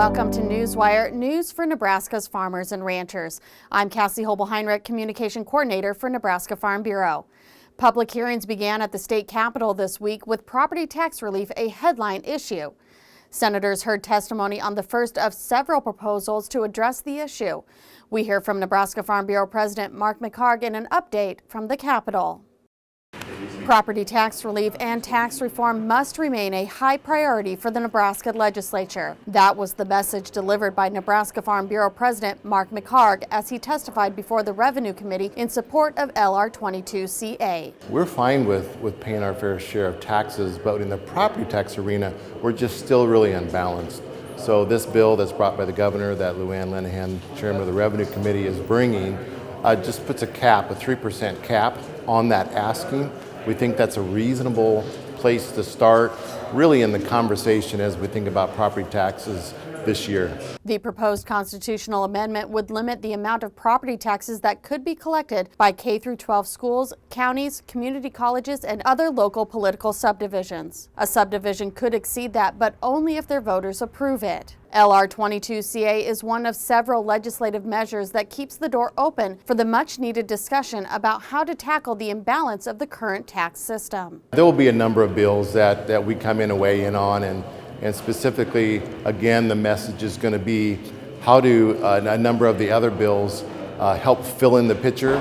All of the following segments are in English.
Welcome to Newswire, news for Nebraska's farmers and ranchers. I'm Cassie Hobel-Heinrich, Communication Coordinator for Nebraska Farm Bureau. Public hearings began at the state capitol this week with property tax relief a headline issue. Senators heard testimony on the first of several proposals to address the issue. We hear from Nebraska Farm Bureau President Mark McHargue in an update from the Capitol. Property tax relief and tax reform must remain a high priority for the Nebraska Legislature. That was the message delivered by Nebraska Farm Bureau President Mark McHargue as he testified before the Revenue Committee in support of LR 22CA. We're fine with paying our fair share of taxes, but in the property tax arena, we're just still really unbalanced. So this bill that's brought by the governor that Luann Lenahan, chairman of the Revenue Committee, is bringing just puts a cap, a 3% cap on that asking. We think that's a reasonable place to start, really, in the conversation as we think about property taxes this year. The proposed constitutional amendment would limit the amount of property taxes that could be collected by K-12 schools, counties, community colleges, and other local political subdivisions. A subdivision could exceed that, but only if their voters approve it. LR 22CA is one of several legislative measures that keeps the door open for the much-needed discussion about how to tackle the imbalance of the current tax system. There will be a number of bills that we come in and weigh in on, and specifically, again, the message is going to be how do a number of the other bills help fill in the picture,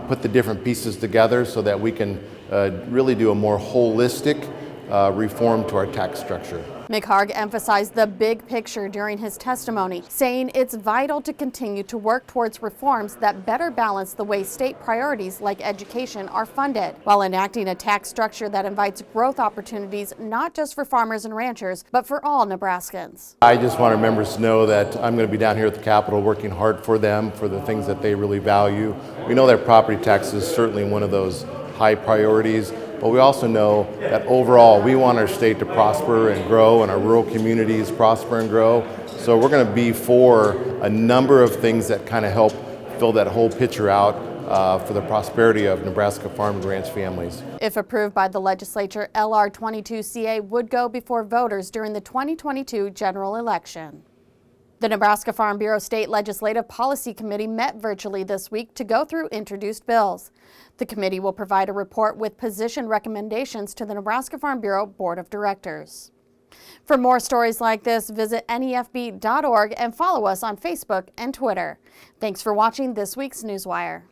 put the different pieces together so that we can really do a more holistic reform to our tax structure. McHargue emphasized the big picture during his testimony, saying it's vital to continue to work towards reforms that better balance the way state priorities like education are funded, while enacting a tax structure that invites growth opportunities not just for farmers and ranchers, but for all Nebraskans. I just want our members to know that I'm going to be down here at the Capitol working hard for them, for the things that they really value. We know that property tax is certainly one of those high priorities, but we also know that overall we want our state to prosper and grow and our rural communities prosper and grow. So we're going to be for a number of things that kind of help fill that whole picture out for the prosperity of Nebraska farm and ranch families. If approved by the legislature, LR 22CA would go before voters during the 2022 general election. The Nebraska Farm Bureau State Legislative Policy Committee met virtually this week to go through introduced bills. The committee will provide a report with position recommendations to the Nebraska Farm Bureau Board of Directors. For more stories like this, visit NEFB.org and follow us on Facebook and Twitter. Thanks for watching this week's Newswire.